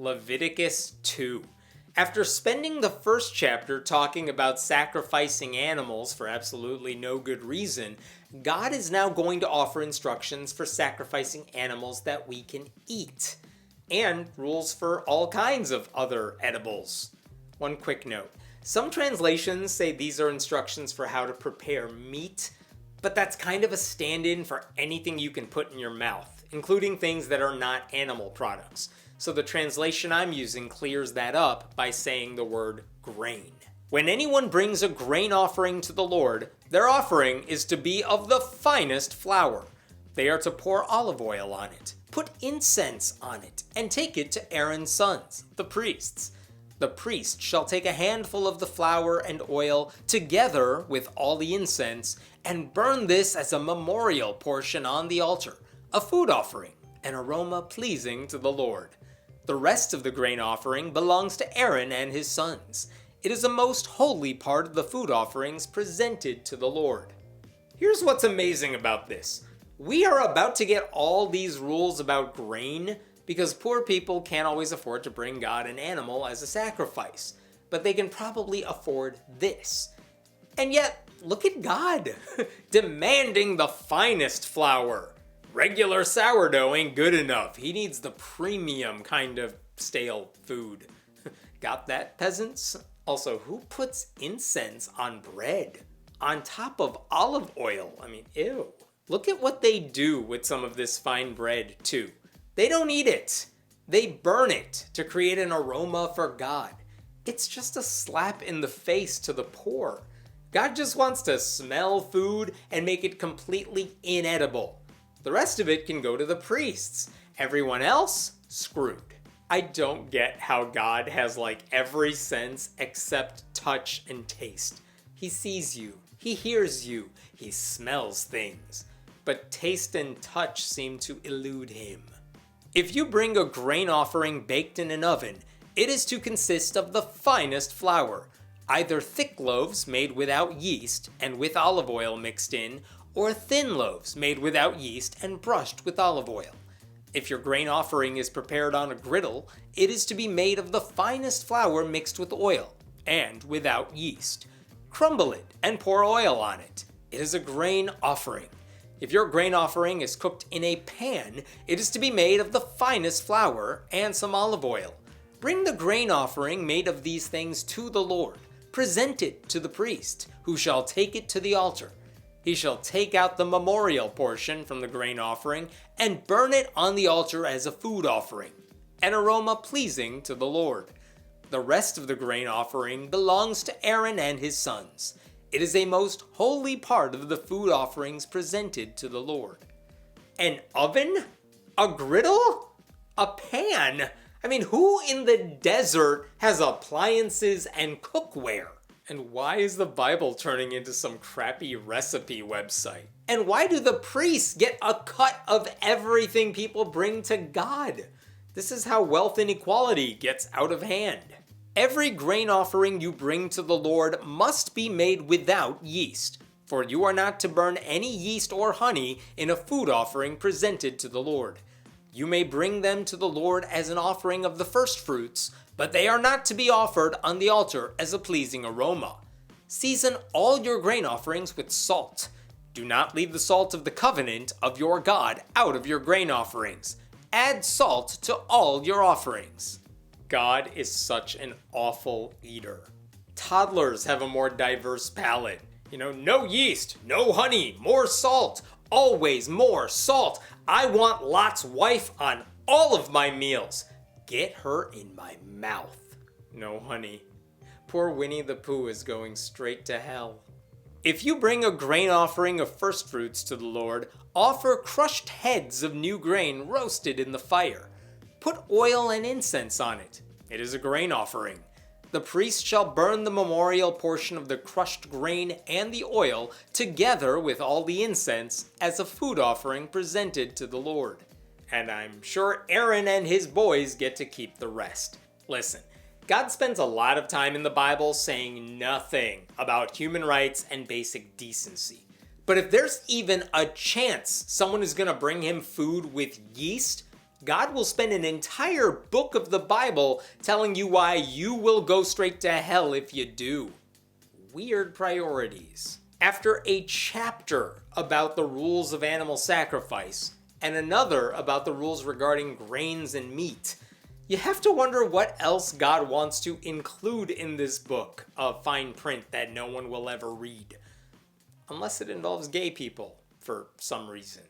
Leviticus 2. After spending the first chapter talking about sacrificing animals for absolutely no good reason, God is now going to offer instructions for sacrificing animals that we can eat, and rules for all kinds of other edibles. One quick note. Some translations say these are instructions for how to prepare meat, but that's kind of a stand-in for anything you can put in your mouth, including things that are not animal products. So the translation I'm using clears that up by saying the word grain. When anyone brings a grain offering to the Lord, their offering is to be of the finest flour. They are to pour olive oil on it, put incense on it, and take it to Aaron's sons, the priests. The priest shall take a handful of the flour and oil together with all the incense and burn this as a memorial portion on the altar, a food offering, an aroma pleasing to the Lord. The rest of the grain offering belongs to Aaron and his sons. It is a most holy part of the food offerings presented to the Lord. Here's what's amazing about this. We are about to get all these rules about grain because poor people can't always afford to bring God an animal as a sacrifice, but they can probably afford this. And yet, look at God, demanding the finest flour. Regular sourdough ain't good enough. He needs the premium kind of stale food. Got that, peasants? Also, who puts incense on bread? On top of olive oil? I mean, ew. Look at what they do with some of this fine bread, too. They don't eat it. They burn it to create an aroma for God. It's just a slap in the face to the poor. God just wants to smell food and make it completely inedible. The rest of it can go to the priests. Everyone else, screwed. I don't get how God has every sense except touch and taste. He sees you, he hears you, he smells things. But taste and touch seem to elude him. If you bring a grain offering baked in an oven, it is to consist of the finest flour, either thick loaves made without yeast and with olive oil mixed in, or thin loaves made without yeast and brushed with olive oil. If your grain offering is prepared on a griddle, it is to be made of the finest flour mixed with oil, and without yeast. Crumble it and pour oil on it. It is a grain offering. If your grain offering is cooked in a pan, it is to be made of the finest flour and some olive oil. Bring the grain offering made of these things to the Lord. Present it to the priest, who shall take it to the altar. He shall take out the memorial portion from the grain offering and burn it on the altar as a food offering, an aroma pleasing to the Lord. The rest of the grain offering belongs to Aaron and his sons. It is a most holy part of the food offerings presented to the Lord. An oven? A griddle? A pan? I mean, who in the desert has appliances and cookware? And why is the Bible turning into some crappy recipe website? And why do the priests get a cut of everything people bring to God? This is how wealth inequality gets out of hand. Every grain offering you bring to the Lord must be made without yeast, for you are not to burn any yeast or honey in a food offering presented to the Lord. You may bring them to the Lord as an offering of the first fruits, but they are not to be offered on the altar as a pleasing aroma. Season all your grain offerings with salt. Do not leave the salt of the covenant of your God out of your grain offerings. Add salt to all your offerings. God is such an awful eater. Toddlers have a more diverse palate. No yeast, no honey, more salt, always more salt. I want Lot's wife on all of my meals. Get her in my mouth. No honey. Poor Winnie the Pooh is going straight to hell. If you bring a grain offering of first fruits to the Lord, offer crushed heads of new grain roasted in the fire. Put oil and incense on it. It is a grain offering. The priest shall burn the memorial portion of the crushed grain and the oil together with all the incense as a food offering presented to the Lord. And I'm sure Aaron and his boys get to keep the rest. Listen, God spends a lot of time in the Bible saying nothing about human rights and basic decency. But if there's even a chance someone is going to bring him food with yeast, God will spend an entire book of the Bible telling you why you will go straight to hell if you do. Weird priorities. After a chapter about the rules of animal sacrifice and another about the rules regarding grains and meat, you have to wonder what else God wants to include in this book of fine print that no one will ever read. Unless it involves gay people for some reason.